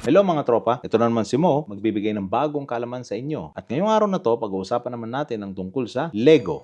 Hello mga tropa, ito na naman si Mo, magbibigay ng bagong kaalaman sa inyo. At ngayong araw na to, pag-uusapan naman natin ang tungkol sa Lego.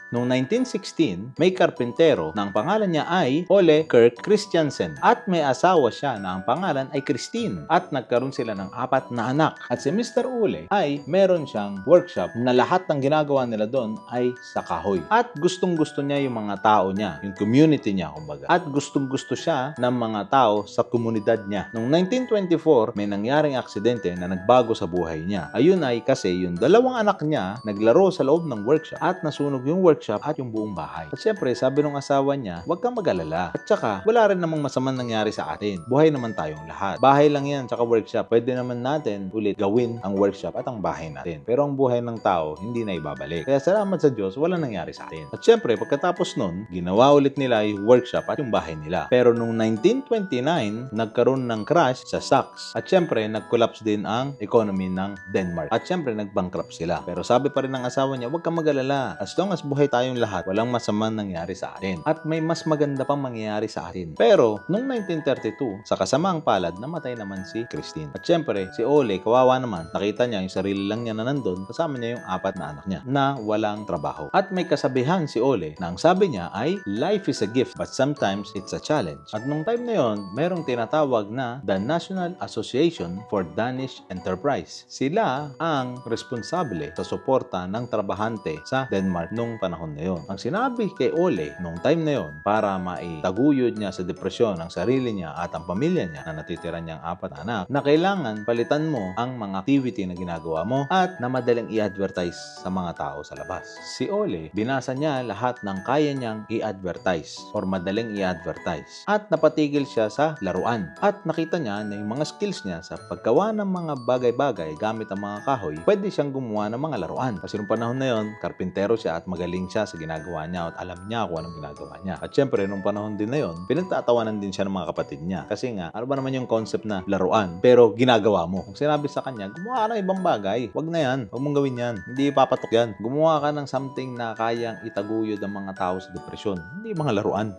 Noong 1916, may karpintero na ang pangalan niya ay Ole Kirk Christiansen at may asawa siya na ang pangalan ay Christine at nagkaroon sila ng 4 na anak. At si Mr. Ole ay meron siyang workshop na lahat ng ginagawa nila doon ay sa kahoy. At gustong-gusto niya yung mga tao niya, yung community niya kumbaga. At gustong-gusto siya ng mga tao sa komunidad niya. Noong 1924, may nangyaring aksidente na nagbago sa buhay niya. Ayun ay kasi yung 2 anak niya naglaro sa loob ng workshop at nasunog yung workshop at yung buong bahay. At syempre, sabi ng asawa niya, huwag kang mag-alala. At saka, wala rin namang masamang nangyari sa atin. Buhay naman tayong lahat. Bahay lang yan, saka workshop. Pwede naman natin ulit gawin ang workshop at ang bahay natin. Pero ang buhay ng tao, hindi na ibabalik. Kaya salamat sa Diyos, wala nangyari sa atin. At syempre, pagkatapos nun, ginawa ulit nila yung workshop at yung bahay nila. Pero nung 1929, nagkaroon ng crash sa stocks. At syempre, nag-collapse din ang economy ng Denmark. At syempre, nag-bankrupt sila. Pero sabi pa rin ng asawa niya, huwag kang mag-alala. As long as buhay tayong lahat, walang masamang nangyari sa atin. At may mas maganda pang mangyayari sa atin. Pero, noong 1932, sa kasamaang palad, namatay naman si Christine. At syempre, si Ole, kawawa naman, nakita niya yung sarili lang niya na nandun, kasama niya yung 4 na anak niya, na walang trabaho. At may kasabihan si Ole, na ang sabi niya ay, life is a gift, but sometimes it's a challenge. At nung time na yon, merong tinatawag na the National Association for Danish Enterprise. Sila ang responsable sa suporta ng trabahante sa Denmark nung panahon na yon. Ang sinabi kay Ole nung time na yon para maitaguyod niya sa depresyon ang sarili niya at ang pamilya niya na natitira niyang 4 na anak, na kailangan palitan mo ang mga activity na ginagawa mo at na madaling i-advertise sa mga tao sa labas. Si Ole, binasa niya lahat ng kaya niyang i-advertise or madaling i-advertise at napatigil siya sa laruan. At nakita niya na yung mga skills niya sa paggawa ng mga bagay-bagay gamit ang mga kahoy, pwede siyang gumawa ng mga laruan. Kasi nung panahon na yon, karpintero siya at magaling siya sa ginagawa niya at alam niya kung anong ginagawa niya. At syempre, nung panahon din na yon, pinagtatawanan din siya ng mga kapatid niya. Kasi nga, ano ba naman yung concept na laruan, pero ginagawa mo. Kung sinabi sa kanya, gumawa ka ng ibang bagay. Wag na yan. Huwag mong gawin yan. Hindi ipapatok yan. Gumawa ka ng something na kayang itaguyod ang mga tao sa depresyon. Hindi mga laruan.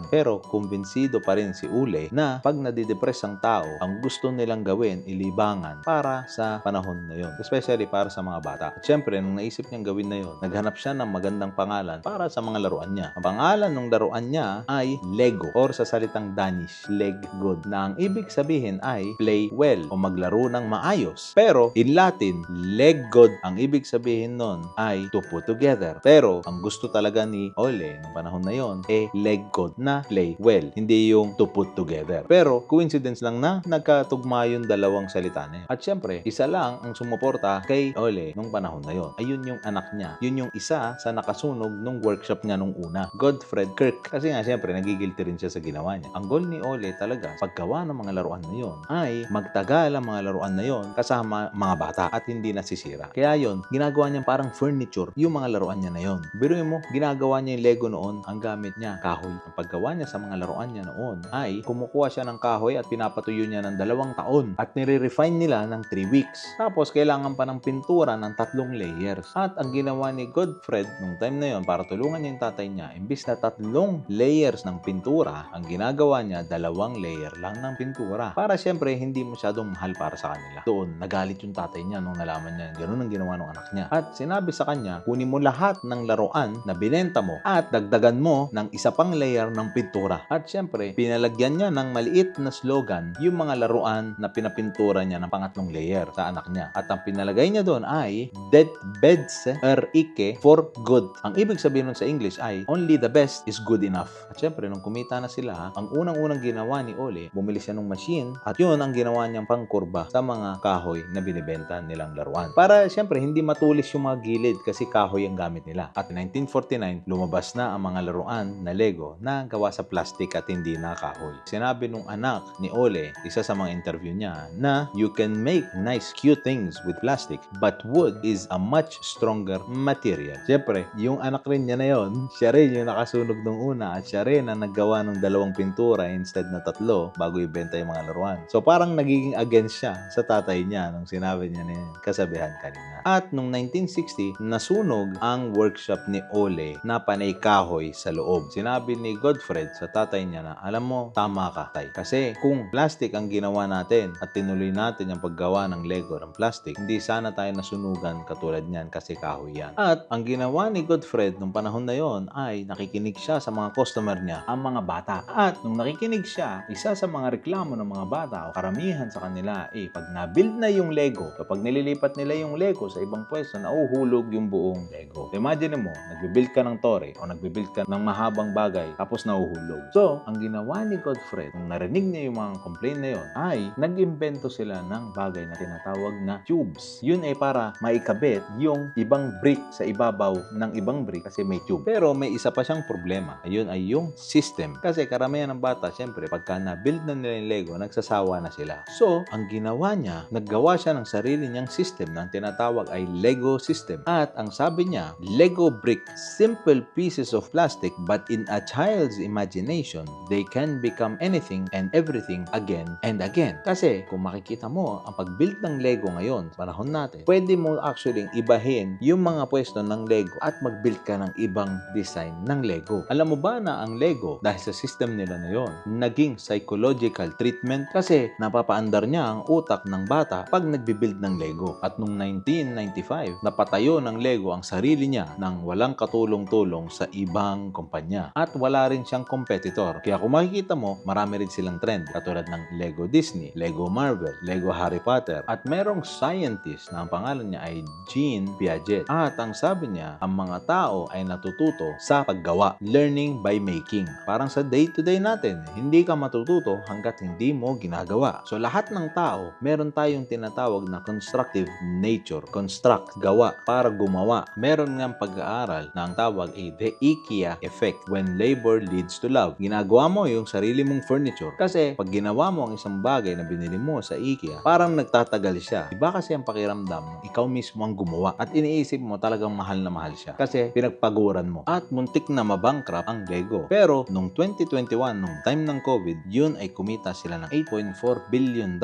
Pero, kumbinsido pa rin si Ole na pag nadidepress ang tao, ang gusto nilang gawin, ilibangan para sa panahon na yon. Especially para sa mga bata. At syempre, nung naisip niyang gawin na yon, naghanap siya ng magandang pangalan para sa mga laruan niya. Ang pangalan ng laruan niya ay Lego or sa salitang Danish, Leggod, na ang ibig sabihin ay play well o maglaro ng maayos. Pero in Latin, Leggod, ang ibig sabihin nun ay to put together. Pero ang gusto talaga ni Ole nung panahon na yon Leggod na play well, hindi yung to put together. Pero coincidence lang na nagkatugma yung dalawang salita na yun. At syempre, isa lang ang sumuporta kay Ole nung panahon na yon. Ayun yung anak niya. Yun yung isa sa nakasunog nung workshop niya nung una, Godfred Kirk. Kasi nga syempre nagigilty rin siya sa ginawa niya. Ang goal ni Ole talaga paggawa ng mga laruan na yon ay magtagal ang mga laruan na yon kasama mga bata at hindi nasisira. Kaya yon, ginagawa niya parang furniture yung mga laruan niya na yon. Biruin mo, ginagawa niya yung Lego noon, ang gamit niya kahoy. Ang paggawa niya sa mga laruan niya noon ay kumukuha siya ng kahoy at pinapatuyo niya ng 2 taon at nire-refine nila ng 3 weeks. Tapos kailangan pa ng pintura ng 3 layers. At ang ginawa ni Godfred nung time na yon para tulungan niya yung tatay niya, imbis na 3 layers ng pintura, ang ginagawa niya 2 layer lang ng pintura. Para syempre hindi masyadong mahal para sa kanila. Doon, nagalit yung tatay niya nung nalaman niya ganoon ang ginawa ng anak niya. At sinabi sa kanya, kunin mo lahat ng laruan na binenta mo at dagdagan mo ng 1 pang layer ng pintura. At syempre, pinalagyan niya ng maliit na slogan yung mga laruan na pinapintura niya ng 3 layer sa anak niya. At ang pinalagay niya doon ay Det bedste er ikke for good. Ang ibig sabihin nun sa English ay only the best is good enough. At syempre, nung kumita na sila, ang unang-unang ginawa ni Ole, bumili siya ng machine at yun ang ginawa niyang pangkurba sa mga kahoy na binibenta nilang laruan. Para syempre, hindi matulis yung mga gilid kasi kahoy ang gamit nila. At 1949, lumabas na ang mga laruan na Lego na gawa sa plastic at hindi na kahoy. Sinabi nung anak ni Ole, isa sa mga interview niya, na you can make nice cute things with plastic but wood is a much stronger material. Siyempre, yung anak rin niya na yon, siya rin yung nakasunog nung una at siya rin ang naggawa ng 2 pintura instead na 3 bago ibenta yung mga laruan. So parang nagiging against siya sa tatay niya nung sinabi niya na yung kasabihan kanina. At nung 1960, nasunog ang workshop ni Ole na panay kahoy sa loob. Sinabi ni Godfred sa tatay niya na, alam mo, tama ka, tay. Kasi kung plastic ang ginawa natin at tinuloy natin yung paggawa ng Lego ng plastic, hindi sana tayo nasunugan katulad niyan kasi kahoy yan. At ang ginawa ni Godfred nung panahon na yon ay nakikinig siya sa mga customer niya, ang mga bata. At nung nakikinig siya, isa sa mga reklamo ng mga bata o karamihan sa kanila, pag na-build na yung Lego, kapag nililipat nila yung Lego sa ibang pwesto, nauhulog yung buong Lego. Imagine mo, nagbibuild ka ng tore o nagbibuild ka ng mahabang bagay tapos nauhulog. So, ang ginawa ni Godfred, nung narinig niya yung mga complaint na yon, ay nag-imbento sila ng bagay na tinatawag na tubes. Yun ay para maikabit yung ibang brick sa ibabaw ng ibang brick kasi may tube. Pero may isa pa siyang problema. Ayun ay yung system. Kasi karamihan ng bata, syempre, pagka na-build na nila yung Lego, nagsasawa na sila. So, ang ginawa niya, naggawa siya ng sarili niyang system na tinatawag ay Lego system. At ang sabi niya, Lego brick, simple pieces of plastic but in a child's imagination, they can become anything and everything again and again. Kasi kung makikita mo, ang pag-build ng Lego ngayon, panahon natin, pwede mo actually ibahin yung mga pwesto ng Lego at mag-build ka ng ibang design ng Lego. Alam mo ba na ang Lego, dahil sa system nila na yon, naging psychological treatment kasi napapaandar niya ang utak ng bata pag nagbibuild ng Lego. At nung 1995, napatayo ng Lego ang sarili niya nang walang katulong-tulong sa ibang kumpanya. At wala rin siyang competitor. Kaya kung makikita mo, marami rin silang trend katulad ng Lego Disney, Lego Marvel, Lego Harry Potter. At merong scientist na ang pangalan niya ay Jean Piaget. At ang sabi niya, ang mga tao ay natututo sa paggawa. Learning by making. Parang sa day-to-day natin, hindi ka matututo hanggat hindi mo ginagawa. So lahat ng tao, meron tayong tinatawag na constructive nature. Construct, gawa, para gumawa. Meron ngang pag-aaral na ang tawag ay the IKEA effect when labor leads to love. Ginagawa mo yung sarili mong furniture. Kasi pag ginawa mo ang isang bagay na binili mo sa IKEA, parang nagtatagal siya. Iba kasi ang pakiramdam, ikaw mismo ang gumawa at iniisip mo talagang mahal na mahal siya. Kasi pinagpaguran mo. At muntik na mabankrupt ang Lego. Pero nung 2021, nung time ng COVID, yun ay kumita sila ng $8.4 billion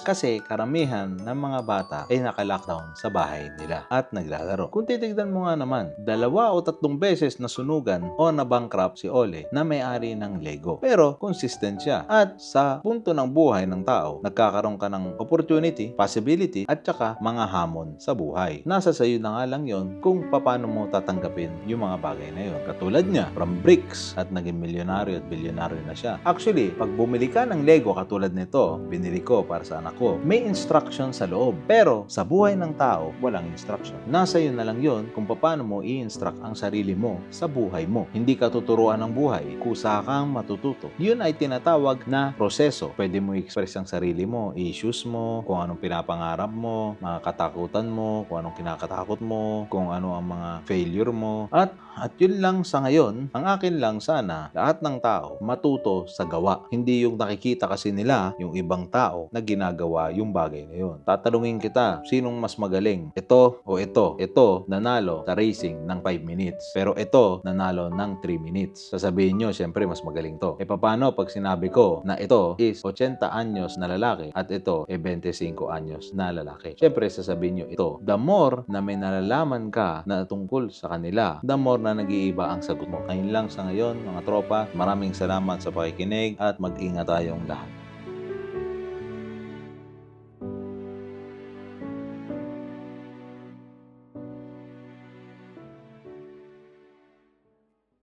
kasi karamihan ng mga bata ay naka-lockdown sa bahay nila at naglalaro. Kung titignan mo nga naman, 2 o 3 beses nasunugan o na-bankrupt si Ole na may-ari ng Lego. Pero consistent siya. At sa punto ng buhay ng tao, nagkakaroon ka ng opportunity, possibility, at saka mga hamon sa buhay. Nasa sayo na nga lang yon kung paano mo tatanggapin yung mga bagay na yon. Katulad niya, from bricks at naging milyonaryo at bilyonaryo na siya. Actually, pag bumili ka ng Lego katulad nito, binili ko para sa anak ko, may instruction sa loob. Pero sa buhay ng tao, walang instruction. Nasa iyo na lang yon kung paano mo i-instruct ang sarili mo sa buhay mo. Hindi ka tuturuan ng buhay, kusa kang matututo. Yun ay tinatawag na proseso. Pwede mo i-express ang sarili mo, issues mo, kung anong pinapangarap mo, mga katakutan mo, kung anong kinakatakot mo, kung ano ang mga failure mo. At yun lang sa ngayon, ang akin lang sana, lahat ng tao matuto sa gawa. Hindi yung nakikita kasi nila yung ibang tao na ginagawa yung bagay na yun. Tatanungin kita, sinong mas magaling? Ito o ito? Ito nanalo sa racing ng 5 minutes. Pero ito nanalo ng 3 minutes. Sasabihin nyo, syempre mas magaling to. Paano pag sinabi ko na ito is 80 anyos na lalaki at ito 25 anyos na lalaki? Syempre sasabihin nyo ito. The more na may nalalaman ka na tungkol sa kanila, the more na nag-iiba ang sagot mo. Ngayon lang sa ngayon, mga tropa, maraming salamat sa pakikinig at mag-ingat tayong lahat.